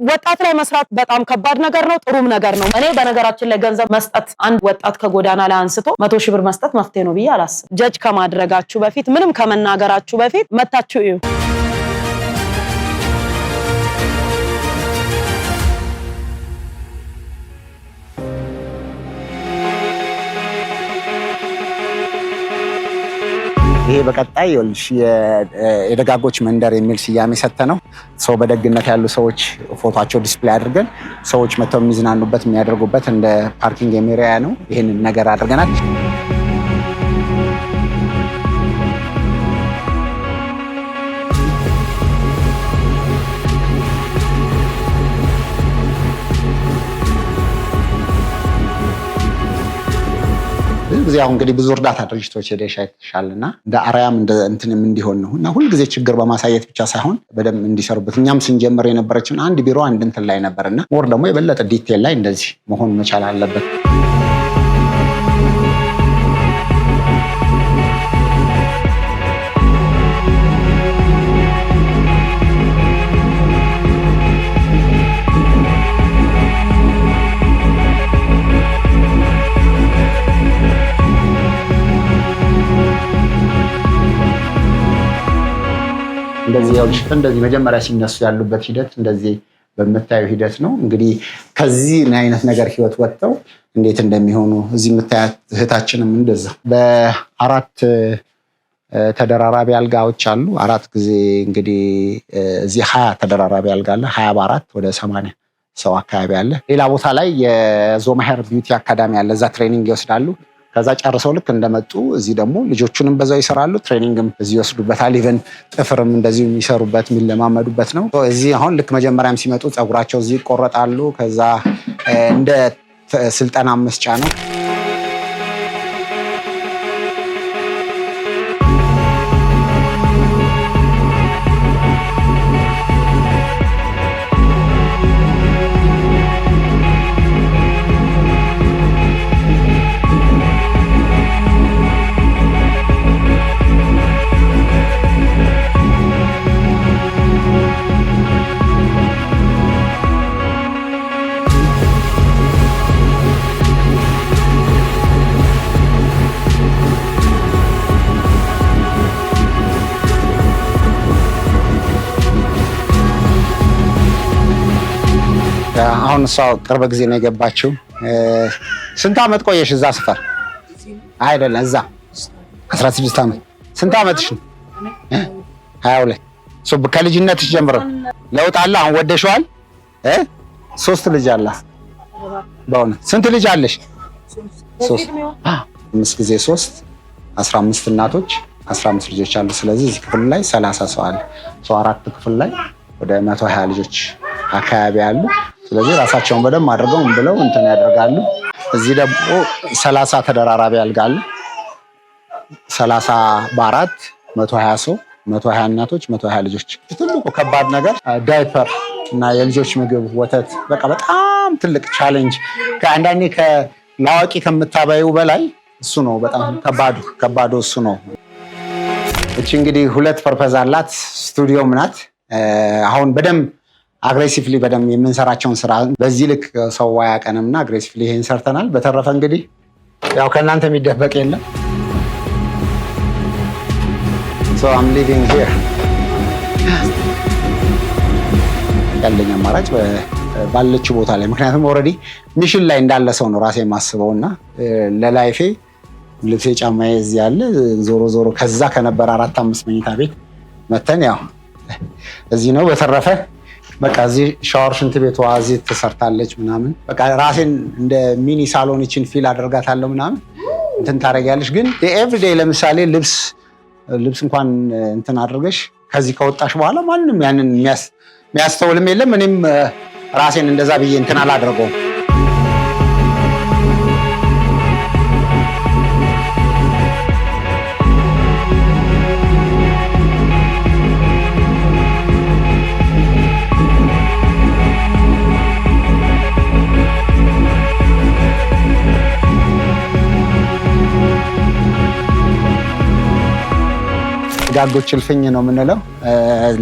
ወጣት ላይ መስራት በጣም ከባድ ነገር ነው ጥሩም ነገር ነው እኔ በነገራችን ላይ ገንዘብ መስጠት አንድ ወጣት ከጎዳና ላይ አንስቶ 100,000 ብር መስጠት መፍትሄ ነው ብዬ አላስብም ጀጅ ከማድረጋችሁ በፊት ምንም ከመናገራችሁ በፊት መታችሁ እዩ ይሄ በቀጣይ የደጋጎች መንደር የሚል ስያሜ ሰጥተነው ሰው በደግነት ያሉ ሰዎች ፎቶአቸው ዲስፕሌይ አድርገን ሰዎች መተው የሚዝናኑበት የሚያደርጉበት እንደ ፓርኪንግ ኤሪያ ነው ይሄንን ነገር አድርገናል ጊዜ አሁን እንግዲህ ብዙ እርዳታ ድርጅቶች ሄደሻልና እንደ አርያም እንደ እንትንም እንዲሆን ነውና ሁሉ ጊዜ ችግር በማሳየት ብቻ ሳይሆን በደንብ እንዲሰሩበት እኛም ስንጀምር የነበረችን አንድ ቢሮ አንድ እንትን ላይ ነበርና ሞር ደግሞ የበለጠ ዲቴል ላይ እንደዚህ መሆን መቻል አለበት እንደዚህ መጀመሪያ ሲነሱ ያሉበት ሂደት እንደዚህ በመታየው ሂደት ነው እንግዲህ ከዚህ አይነት ነገር ህይወት ወጥተው እንዴት እንደሚሆኑ እዚህ መታየት እህታችንም እንደዛ በአራት ተደራራቢ አልጋዎች አሉ አራት ጊዜ እንግዲህ እዚህ 20 ተደራራቢ አልጋ አለ 20 በ4 ወደ 80 ሰው አካባቢ አለ ሌላ ቦታ ላይ የዞማሄር ቢዩቲ አካዳሚ አለ እዛ ትሬኒንግ ይወስዳሉ ከዛ ጨርሰው ልክ እንደመጡ እዚህ ደግሞ ልጆቹንም በዛው ይሰራሉ ትሬኒንግም እዚህ ይወስዱበታል ኢቨን ጥፍርም እንደዚህ የሚሰሩበት የሚለማመዱበት ነው እዚህ አሁን ልክ መጀመሪያም ሲመጡ ጸጉራቸው እዚህ ይቆረጣሉ ከዛ እንደ ስልጠና መስጫ ነው አሁን እሷ ቅርብ ጊዜ ነው የገባችው ስንት አመት ቆየሽ እዛ ሰፈር አይደለም እዛ 16 አመት ስንት አመትሽ ነው 22 ከልጅነትሽ ጀምሮ ለውጥ አለ አሁን ወደሽዋል 3 ልጅ አለ በእውነት ስንት ልጅ አለሽ 3 5 ጊዜ 3 15 እናቶች 15 ልጆች አሉ ስለዚህ እዚህ ክፍል ላይ 30 ሰው አለ ሰው አራት ክፍል ላይ ወደ 120 ልጆች አካባቢ አሉ ስለዚህ ራሳቸውን በደም አድርገው ብለው እንትን ያደርጋሉ እዚህ ደግሞ 30 ተደራራቢ አልጋ አለ 30 በ4 120 ሰው 120 እናቶች 120 ልጆች ትልቁ ከባድ ነገር ዳይፐር እና የልጆች ምግብ ወተት በቃ በጣም ትልቅ ቻሌንጅ ከአንዳንዴ ከላዋቂ ከምታባዩ በላይ እሱ ነው በጣም ከባዱ እሱ ነው እቺ እንግዲህ ሁለት ፐርፐዝ አላት ስቱዲዮም ናት አሁን በደም አግሬሲቭሊ በደም የምንሰራቸውን ስራ በዚህ ልክ ሰው ያቀነምና አግሬሲቭሊ ይሄን ሰርተናል በተረፈ እንግዲህ ያው ከእናንተ የሚደበቅ የለም so I'm living here ያለኝ አማራጭ ባለችው ቦታ ላይ ምክንያቱም ኦሬዲ ሚሽን ላይ እንዳለ ሰው ነው ራሴ የማስበውና ለላይፌ ልብሴ ጫማዬ እዚህ ያለ ዞሮ ከዛ ከነበረ 4-5 መኝታ ቤት መተን ያው እዚህ ነው በተረፈ በቃ እዚህ ሻወር ሽንት ቤቷ እዚህ ተሰርታለች ምናምን በቃ ራሴን እንደ ሚኒ ሳሎንችን ፊል አደርጋታለሁ ምናምን እንትን ታረጋለሽ ግን ኤቭሪዴይ ለምሳሌ ልብስ እንኳን እንትን አድርገሽ ከዚህ ከወጣሽ በኋላ ማንንም ያንን የሚያስተውልም የለም እኔም ራሴን እንደዛ ብዬ እንትን አላደርገውም የደጋጎች እልፍኝ ነው የምንለው።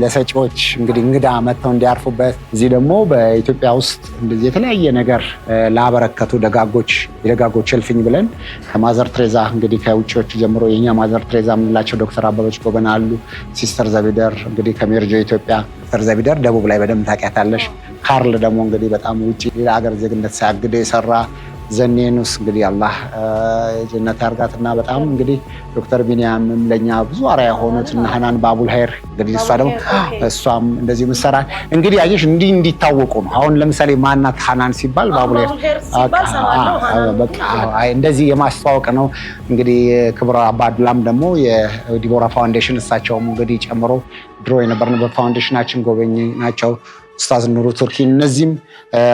ለሰጪዎች እንግዲህ እንግዳ መጥተው እንዲያርፉበት፣ እዚህ ደግሞ በኢትዮጵያ ውስጥ እንደዚህ የተለያየ ነገር ላበረከቱ የደጋጎች እልፍኝ ብለን ከማዘር ትሬዛ እንግዲህ ከውጭዎቹ ጀምሮ የኛ ማዘር ትሬዛ የምንላቸው ዶክተር አበበች ጎበና አሉ። ሲስተር ዘቢደር እንግዲህ ከሜርጆ ኢትዮጵያ፣ ሲስተር ዘቢደር ደቡብ ላይ በደንብ ታውቂያታለሽ። ካርል ደግሞ እንግዲህ በጣም ውጭ ሌላ ሀገር ዜግነት ሳያግድ የሰራ ዘኔኑስ እንግዲህ አላህ ጀነት ያርጋትና በጣም እንግዲህ ዶክተር ቢኒያምም ለኛ ብዙ አርአያ የሆኑት እና ሐናን ባቡል ኸይር እንግዲህ እሷም እንደዚህ ምሰራ እንግዲህ አየሽ እንዲታወቁ ነው። አሁን ለምሳሌ ማናት ሐናን ሲባል ባቡል ኸይር በቃ እንደዚህ የማስተዋወቅ ነው። እንግዲህ ክብረ አባዱላም ደግሞ የዲቦራ ፋውንዴሽን እሳቸውም እንግዲህ ጨምሮ ድሮ የነበርንበት ፋውንዴሽናችን ጎበኝ ናቸው። ኡስታዝ ኑሩ ቱርኪ፣ እነዚህም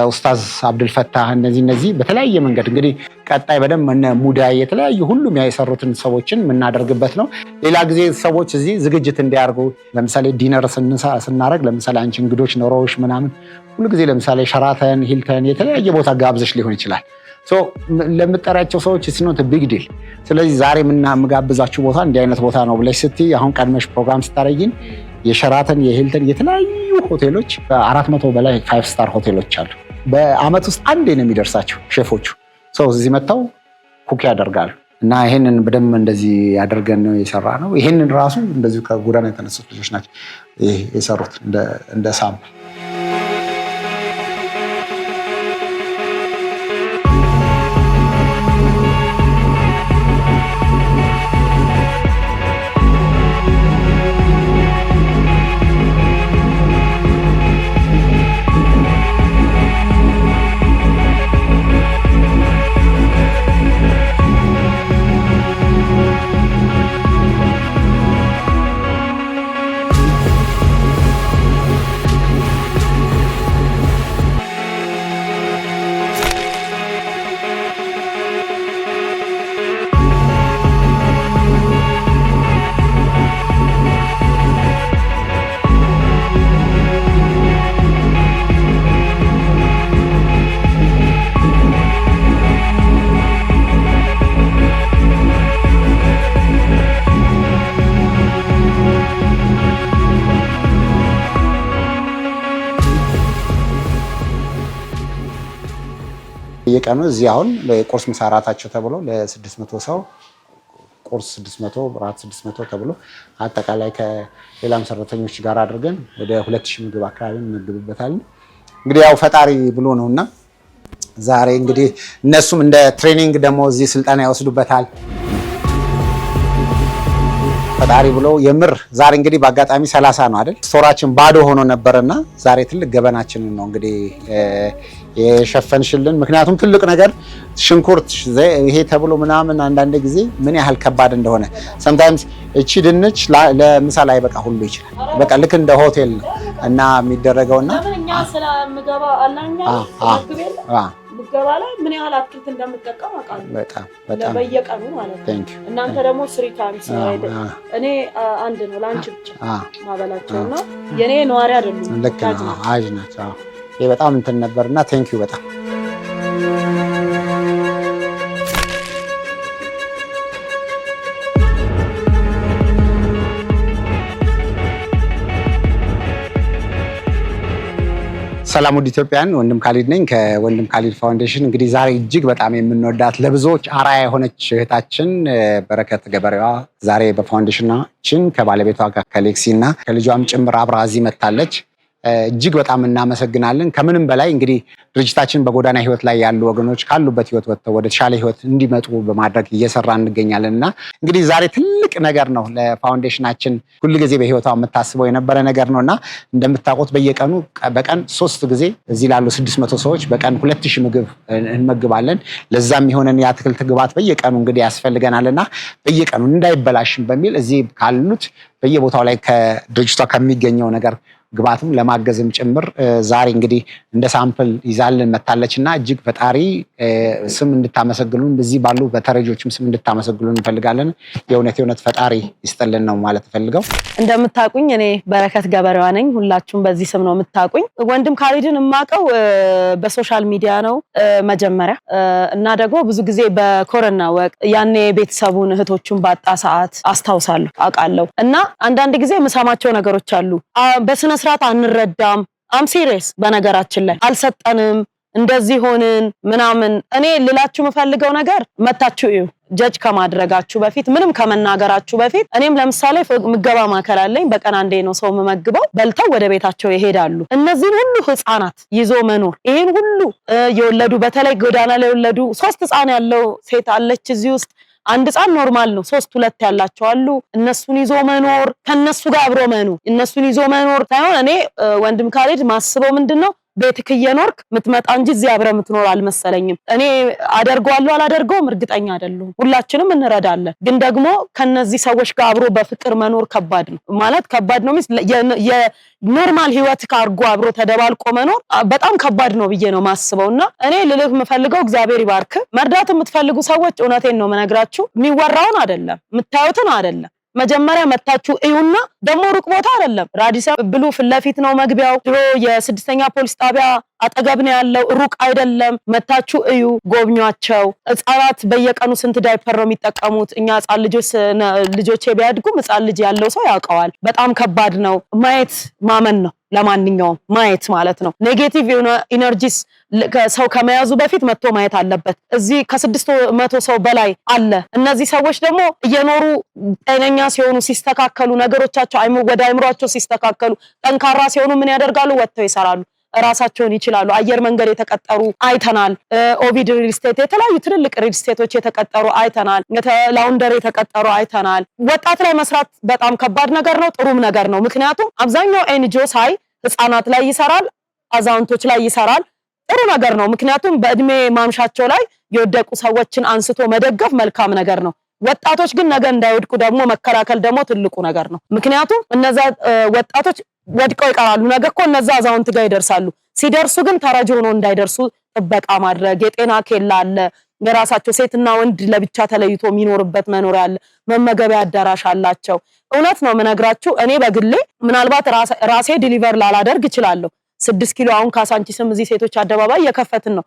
ኡስታዝ አብዱልፈታህ እነዚህ በተለያየ መንገድ እንግዲህ ቀጣይ በደንብ ሙዳይ የተለያዩ ሁሉም የሰሩትን ሰዎችን የምናደርግበት ነው። ሌላ ጊዜ ሰዎች እዚህ ዝግጅት እንዲያርጉ ለምሳሌ ዲነር ስናደርግ ለምሳሌ አንቺ እንግዶች ኖሮሽ ምናምን ሁሉ ጊዜ ለምሳሌ ሸራተን ሂልተን የተለያየ ቦታ ጋብዘሽ ሊሆን ይችላል። ለምጠራቸው ሰዎች ስኖት ቢግ ዲል። ስለዚህ ዛሬ የምጋብዛችሁ ቦታ እንዲህ አይነት ቦታ ነው ብለሽ ስትይ አሁን ቀድመሽ ፕሮግራም ስታረጊን የሸራተን የሂልተን የተለያዩ ሆቴሎች 400 በላይ 5 ስታር ሆቴሎች አሉ። በአመት ውስጥ አንዴ ነው የሚደርሳቸው ሼፎቹ እዚህ መጥተው ኩክ ያደርጋሉ። እና ይሄንን በደንብ እንደዚህ ያደርገን ነው የሰራ ነው። ይሄንን ራሱ እንደዚሁ ከጎዳና የተነሱት ልጆች ናቸው የሰሩት እንደ ሳምፕል። የቀኑ እዚህ አሁን ለቁርስ ምሳ እራታቸው ተብሎ ለ600 ሰው ቁርስ 600 ራት 600 ተብሎ አጠቃላይ ከሌላም ሰራተኞች ጋር አድርገን ወደ 2000 ምግብ አካባቢ እንመግብበታለን። እንግዲህ ያው ፈጣሪ ብሎ ነውና ዛሬ እንግዲህ እነሱም እንደ ትሬኒንግ ደግሞ እዚህ ስልጠና ይወስዱበታል። ፈጣሪ ብሎ የምር ዛሬ እንግዲህ በአጋጣሚ 30 ነው አይደል? ስቶራችን ባዶ ሆኖ ነበርና ዛሬ ትልቅ ገበናችንን ነው እንግዲህ የሸፈንሽልን። ምክንያቱም ትልቅ ነገር ሽንኩርት ይሄ ተብሎ ምናምን አንዳንድ ጊዜ ምን ያህል ከባድ እንደሆነ ሰምታይምስ እቺ ድንች ለምሳ ላይ በቃ ሁሉ ይችላል። በቃ ልክ እንደ ሆቴል ነው እና የሚደረገውና ለምንኛ ስለምገባ አላኛ ምገባ ላይ ምን ያህል አትክልት እንደምጠቀም አውቃለሁ። በጣም በየቀኑ ማለት ነው። እናንተ ደግሞ 3 ታይምስ እኔ አንድ ነው ላንቺ ብቻ ማበላቸውና የኔ ነዋሪ አይደሉም። ልክ ነው ናቸው። ይሄ በጣም እንትን ነበርና ቴንኪው በጣም ሰላም ውድ ኢትዮጵያን፣ ወንድም ካሊድ ነኝ ከወንድም ካሊድ ፋውንዴሽን። እንግዲህ ዛሬ እጅግ በጣም የምንወዳት ለብዙዎች አርአያ የሆነች እህታችን በረከት ገበሬዋ ዛሬ በፋውንዴሽናችን ከባለቤቷ ጋር ከሌክሲ እና ከልጇም ጭምር አብራ እዚህ መጥታለች። እጅግ በጣም እናመሰግናለን። ከምንም በላይ እንግዲህ ድርጅታችን በጎዳና ህይወት ላይ ያሉ ወገኖች ካሉበት ህይወት ወጥተው ወደ ተሻለ ህይወት እንዲመጡ በማድረግ እየሰራ እንገኛለን እና እንግዲህ ዛሬ ትልቅ ነገር ነው ለፋውንዴሽናችን ሁልጊዜ በህይወቷ የምታስበው የነበረ ነገር ነውና እንደምታውቁት በቀን 3 ጊዜ እዚህ ላሉ 600 ሰዎች በቀን 2000 ምግብ እንመግባለን። ለዛም የሆነን የአትክልት ግብዓት በየቀኑ እንግዲህ ያስፈልገናልና በየቀኑ እንዳይበላሽም በሚል እዚህ ካሉት በየቦታው ላይ ከድርጅቷ ከሚገኘው ነገር ግባትም ለማገዝም ጭምር ዛሬ እንግዲህ እንደ ሳምፕል ይዛልን መታለችና እጅግ ፈጣሪ ስም እንድታመሰግኑን በዚህ ባሉ በተረጆችም ስም እንድታመሰግኑን እንፈልጋለን። የእውነት ፈጣሪ ይስጥልን ነው ማለት ፈልገው። እንደምታቁኝ እኔ በረከት ገበሬዋ ነኝ። ሁላችሁም በዚህ ስም ነው የምታቁኝ። ወንድም ካሊድን የማቀው በሶሻል ሚዲያ ነው መጀመሪያ እና ደግሞ ብዙ ጊዜ በኮሮና ወቅት ያኔ ቤተሰቡን እህቶቹን ባጣ ሰዓት አስታውሳለሁ አውቃለሁ። እና አንዳንድ ጊዜ የምሰማቸው ነገሮች አሉ በስነ ስርዓት አንረዳም። አም ሲሪየስ በነገራችን ላይ አልሰጠንም እንደዚህ ሆንን ምናምን። እኔ ልላችሁ የምፈልገው ነገር መታችሁ እዩ ጀጅ ከማድረጋችሁ በፊት ምንም ከመናገራችሁ በፊት እኔም ለምሳሌ ምገባ ማከል አለኝ። በቀን አንዴ ነው ሰው መመግበው። በልተው ወደ ቤታቸው ይሄዳሉ። እነዚህን ሁሉ ህፃናት ይዞ መኖር ይሄን ሁሉ የወለዱ በተለይ ጎዳና ላይ የወለዱ 3 ህፃን ያለው ሴት አለች እዚህ ውስጥ። አንድ ህፃን ኖርማል ነው 3-2 ያላቸው አሉ። እነሱን ይዞ መኖር ከነሱ ጋር አብሮ መኖር እነሱን ይዞ መኖር ሳይሆን እኔ ወንድም ካሊድ ማስበው ምንድነው ቤትክ እየኖርክ ምትመጣ እንጂ እዚህ አብረ ምትኖር አልመሰለኝም። እኔ አደርገዋለሁ አላደርገውም እርግጠኛ አይደለሁም። ሁላችንም እንረዳለን። ግን ደግሞ ከነዚህ ሰዎች ጋር አብሮ በፍቅር መኖር ከባድ ነው ማለት ከባድ ነው። የኖርማል ህይወት ካርጎ አብሮ ተደባልቆ መኖር በጣም ከባድ ነው ብዬ ነው ማስበውና እኔ ልልህ የምፈልገው እግዚአብሔር ይባርክ። መርዳት የምትፈልጉ ሰዎች እውነቴን ነው መነግራችሁ። የሚወራውን አይደለም የምታዩትን አይደለም መጀመሪያ መታችሁ እዩና ደግሞ ሩቅ ቦታ አይደለም ራዲሰን ብሉ ፍለፊት ነው መግቢያው። ድሮ የ6ኛ ፖሊስ ጣቢያ አጠገብ ነው ያለው ሩቅ አይደለም። መታችሁ እዩ ጎብኟቸው። ህፃናት በየቀኑ ስንት ዳይፐር ነው የሚጠቀሙት? እኛ ህፃን ልጆቼ ቢያድጉም ህፃን ልጅ ያለው ሰው ያውቀዋል። በጣም ከባድ ነው። ማየት ማመን ነው። ለማንኛውም ማየት ማለት ነው። ኔጌቲቭ ኢነርጂስ ሰው ከመያዙ በፊት መጥቶ ማየት አለበት። እዚህ ከ600 ሰው በላይ አለ። እነዚህ ሰዎች ደግሞ እየኖሩ ጤነኛ ሲሆኑ ሲስተካከሉ ነገሮቻቸው ወደ አይምሯቸው ሲስተካከሉ ጠንካራ ሲሆኑ ምን ያደርጋሉ? ወጥተው ይሰራሉ። ራሳቸውን ይችላሉ። አየር መንገድ የተቀጠሩ አይተናል። ኦቪድ ሪል ስቴት የተለያዩ ትልልቅ ሪል ስቴቶች የተቀጠሩ አይተናል። ላውንደር የተቀጠሩ አይተናል። ወጣት ላይ መስራት በጣም ከባድ ነገር ነው፣ ጥሩም ነገር ነው። ምክንያቱም አብዛኛው ኤንጂኦ ሳይ ህፃናት ላይ ይሰራል፣ አዛውንቶች ላይ ይሰራል። ጥሩ ነገር ነው። ምክንያቱም በእድሜ ማምሻቸው ላይ የወደቁ ሰዎችን አንስቶ መደገፍ መልካም ነገር ነው። ወጣቶች ግን ነገ እንዳይወድቁ ደግሞ መከላከል ደግሞ ትልቁ ነገር ነው። ምክንያቱም እነዛ ወጣቶች ወድቀው ይቀራሉ። ነገ እኮ እነዛ አዛውንት ጋር ይደርሳሉ። ሲደርሱ ግን ተረጅ ሆኖ እንዳይደርሱ ጥበቃ ማድረግ፣ የጤና ኬላ አለ፣ የራሳቸው ሴትና ወንድ ለብቻ ተለይቶ የሚኖርበት መኖሪያ አለ፣ መመገቢያ አዳራሽ አላቸው። እውነት ነው የምነግራችሁ። እኔ በግሌ ምናልባት ራሴ ዲሊቨር ላላደርግ እችላለሁ። 6 ኪሎ አሁን ካሳንቺስም እዚህ ሴቶች አደባባይ የከፈትን ነው።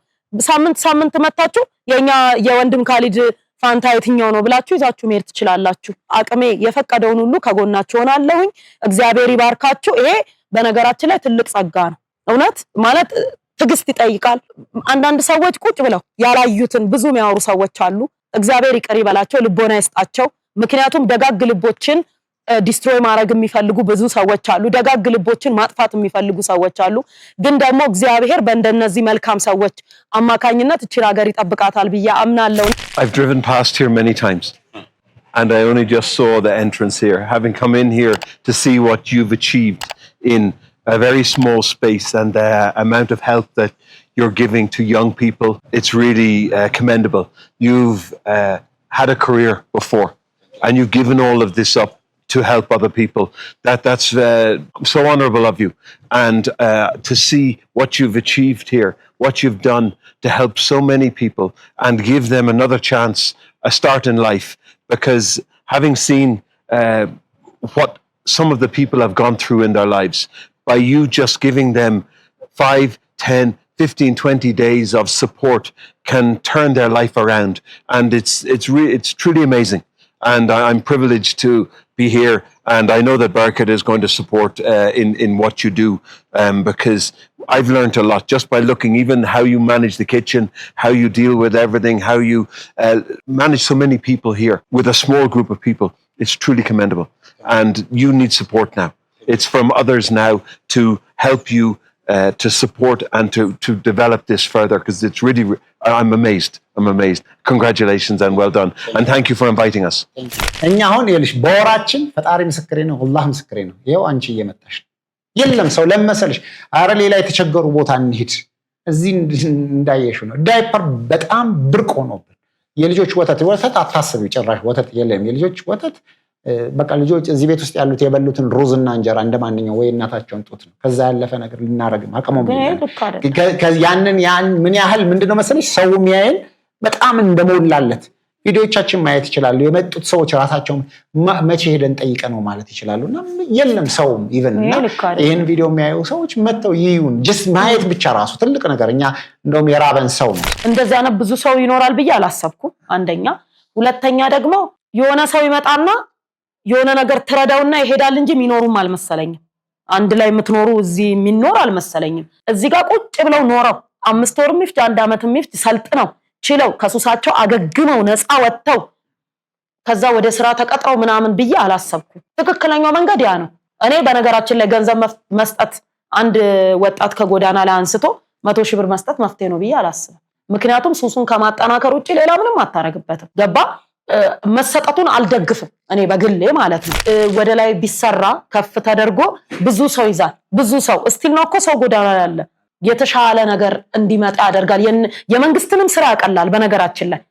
ሳምንት መታችሁ የኛ የወንድም ካሊድ ፋንታ የትኛው ነው ብላችሁ ይዛችሁ መሄድ ትችላላችሁ። አቅሜ የፈቀደውን ሁሉ ከጎናችሁ ሆናለሁኝ። እግዚአብሔር ይባርካችሁ። ይሄ በነገራችን ላይ ትልቅ ጸጋ ነው። እውነት ማለት ትግስት ይጠይቃል። አንዳንድ ሰዎች ቁጭ ብለው ያላዩትን ብዙ የሚያወሩ ሰዎች አሉ። እግዚአብሔር ይቅር ይበላቸው፣ ልቦና ይስጣቸው። ምክንያቱም ደጋግ ልቦችን ዲስትሮይ ማድረግ የሚፈልጉ ብዙ ሰዎች አሉ። ደጋግ ልቦችን ማጥፋት የሚፈልጉ ሰዎች አሉ። ግን ደግሞ እግዚአብሔር በእንደነዚህ መልካም ሰዎች አማካኝነት እቺ ሀገር ይጠብቃታል ብዬ አምናለሁ። I've driven past here many times and I only just saw the entrance here. Having come in here to see what you've achieved in a very small space and the amount of help that you're giving to young people, it's really commendable. You've had a career before and you've given all of this up to help other people. That's so honorable of you. And to see what you've achieved here, what you've done to help so many people and give them another chance, a start in life. Because having seen what some of the people have gone through in their lives, by you just giving them 5, 10, 15, 20 days of support can turn their life around. And it's truly amazing. And I'm privileged to be here, and I know that Barakat is going to support in what you do, because I've learned a lot just by looking, even how you manage the kitchen, how you deal with everything, how you manage so many people here with a small group of people. It's truly commendable, and you need support now. It's from others now to help you to support and to develop this further, because it's really, I'm amazed. Congratulations and well done, and thank you for inviting us. እኛ አሁን ይልሽ በወራችን ፈጣሪ ምስክሬ ነው፣ አላህ ምስክሬ ነው። ይሄው አንቺ እየመጣሽ የለም ሰው ለመሰልሽ አረ ሌላ የተቸገሩ ቦታ እንሂድ እዚህ እንዳየሽው ነው። ዳይፐር በጣም ብርቅ ሆኖብን የልጆች ወተት አታስቢ፣ ጭራሽ ወተት የለም። የልጆች ወተት በቃ ልጆች እዚህ ቤት ውስጥ ያሉት የበሉትን ሩዝና እንጀራ እንደማንኛው ወይ እናታቸውን ጡት ነው። ከዛ ያለፈ ነገር ልናረግም አቀመው ያንን ምን ያህል ምንድነው መሰለሽ ሰው የሚያየን በጣም እንደሞላለት ቪዲዮቻችን ማየት ይችላሉ። የመጡት ሰዎች ራሳቸው መቼ ሄደን ጠይቀ ነው ማለት ይችላሉና የለም ሰውም ኢቭንና ይሄን ቪዲዮ የሚያዩ ሰዎች መተው ይዩን ጀስት ማየት ብቻ ራሱ ትልቅ ነገር። እኛ እንደውም የራበን ሰው ነው። እንደዛ ነው ብዙ ሰው ይኖራል ብዬ አላሰብኩም። አንደኛ፣ ሁለተኛ ደግሞ የሆነ ሰው ይመጣና የሆነ ነገር ትረዳውና ይሄዳል እንጂ የሚኖሩም አልመሰለኝም። አንድ ላይ የምትኖሩ እዚህ የሚኖር አልመሰለኝም። እዚህ ጋር ቁጭ ብለው ኖረው 5 ወርም ይፍጅ 1 ዓመትም ይፍጅ ሰልጥነው ችለው ከሱሳቸው አገግመው ነፃ ወጥተው ከዛ ወደ ስራ ተቀጥረው ምናምን ብዬ አላሰብኩም። ትክክለኛው መንገድ ያ ነው። እኔ በነገራችን ላይ ገንዘብ መስጠት አንድ ወጣት ከጎዳና ላይ አንስቶ 100,000 ብር መስጠት መፍትሄ ነው ብዬ አላስብም። ምክንያቱም ሱሱን ከማጠናከር ውጪ ሌላ ምንም አታረግበትም። ገባ? መሰጠቱን አልደግፍም እኔ በግሌ ማለት ነው። ወደ ላይ ቢሰራ ከፍ ተደርጎ ብዙ ሰው ይዛል። ብዙ ሰው እስቲል ነው እኮ ሰው ጎዳና ላይ ያለ የተሻለ ነገር እንዲመጣ ያደርጋል። የመንግስትንም ስራ ያቀላል። በነገራችን ላይ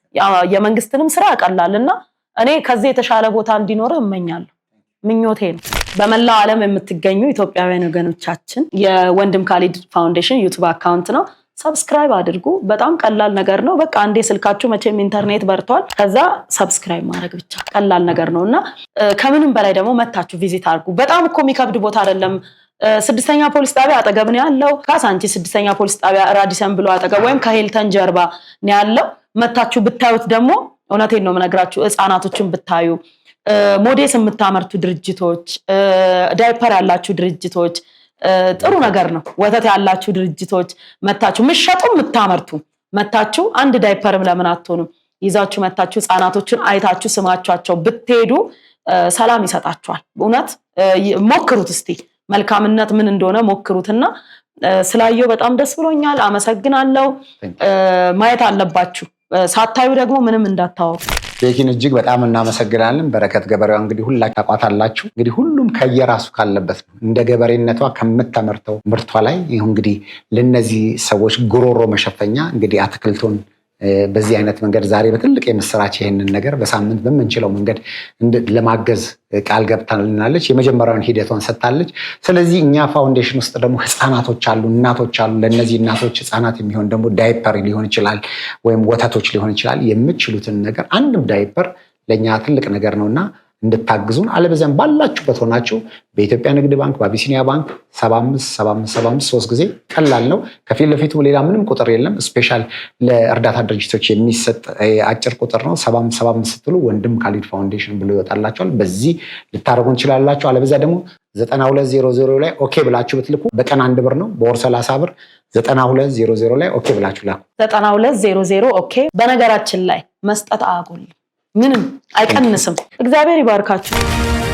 የመንግስትንም ስራ ያቀላልና እኔ ከዚህ የተሻለ ቦታ እንዲኖር እመኛለሁ። ምኞቴ ነው። በመላው ዓለም የምትገኙ ኢትዮጵያውያን ወገኖቻችን የወንድም ካሊድ ፋውንዴሽን ዩቲዩብ አካውንት ነው። ሰብስክራይብ አድርጉ። በጣም ቀላል ነገር ነው። በቃ አንዴ ስልካችሁ መቼም ኢንተርኔት በርቷል። ከዛ ሰብስክራይብ ማድረግ ብቻ ቀላል ነገር ነውና ከምንም በላይ ደግሞ መታችሁ ቪዚት አድርጉ። በጣም እኮ የሚከብድ ቦታ አይደለም። 6ኛ ፖሊስ ጣቢያ አጠገብ ነው ያለው። ካሳንቺ 6ኛ ፖሊስ ጣቢያ ራዲሰን ብሎ አጠገብ ወይም ከሄልተን ጀርባ ነው ያለው። መታችሁ ብታዩት ደግሞ እውነቴን ነው የምነግራችሁ ህፃናቶችን ብታዩ ሞዴስ የምታመርቱ ድርጅቶች፣ ዳይፐር ያላችሁ ድርጅቶች ጥሩ ነገር ነው። ወተት ያላችሁ ድርጅቶች መታችሁ ምሸጡ የምታመርቱ መታችሁ አንድ ዳይፐርም ለምን አትሆኑም ይዛችሁ መታችሁ ህፃናቶችን አይታችሁ ስማቻቸው ብትሄዱ ሰላም ይሰጣችኋል። እውነት ሞክሩት እስቲ መልካምነት ምን እንደሆነ ሞክሩትና ስላየው በጣም ደስ ብሎኛል። አመሰግናለሁ። ማየት አለባችሁ። ሳታዩ ደግሞ ምንም እንዳታወሩ። ቤኪን እጅግ በጣም እናመሰግናለን። በረከት ገበሬዋ እንግዲህ ሁላችሁ ታቋታላችሁ። እንግዲህ ሁሉም ከየራሱ ካለበት ነው እንደ ገበሬነቷ ከምታመርተው ምርቷ ላይ ይሁን እንግዲህ ለነዚህ ሰዎች ጉሮሮ መሸፈኛ እንግዲህ አትክልቱን በዚህ አይነት መንገድ ዛሬ በትልቅ የምስራች ይሄንን ነገር በሳምንት በመንችለው መንገድ ለማገዝ ቃል ገብታልናለች። የመጀመሪያውን ሂደቷን ሰጥታለች። ስለዚህ እኛ ፋውንዴሽን ውስጥ ደግሞ ህፃናቶች አሉ፣ እናቶች አሉ። ለነዚህ እናቶች ህፃናት የሚሆን ደግሞ ዳይፐር ሊሆን ይችላል ወይም ወተቶች ሊሆን ይችላል። የምትችሉትን ነገር አንድም ዳይፐር ለኛ ትልቅ ነገር ነውና እንድታግዙን አለበዚያም ባላችሁበት ሆናችሁ በኢትዮጵያ ንግድ ባንክ በአቢሲኒያ ባንክ 757575 3 ጊዜ ቀላል ነው። ከፊት ለፊቱ ሌላ ምንም ቁጥር የለም። ስፔሻል ለእርዳታ ድርጅቶች የሚሰጥ አጭር ቁጥር ነው። 7575 ስትሉ ወንድም ካሊድ ፋውንዴሽን ብሎ ይወጣላችኋል። በዚህ ልታረጉን ትችላላችሁ። አለበዚያ ደግሞ 9200 ላይ ኦኬ ብላችሁ ብትልኩ በቀን 1 ብር ነው፣ በወር 30 ብር 9200 ላይ ኦኬ ብላችሁ ላኩ። 9200 ኦኬ። በነገራችን ላይ መስጠት አያጎልም፣ ምንም አይቀንስም። እግዚአብሔር ይባርካችሁ።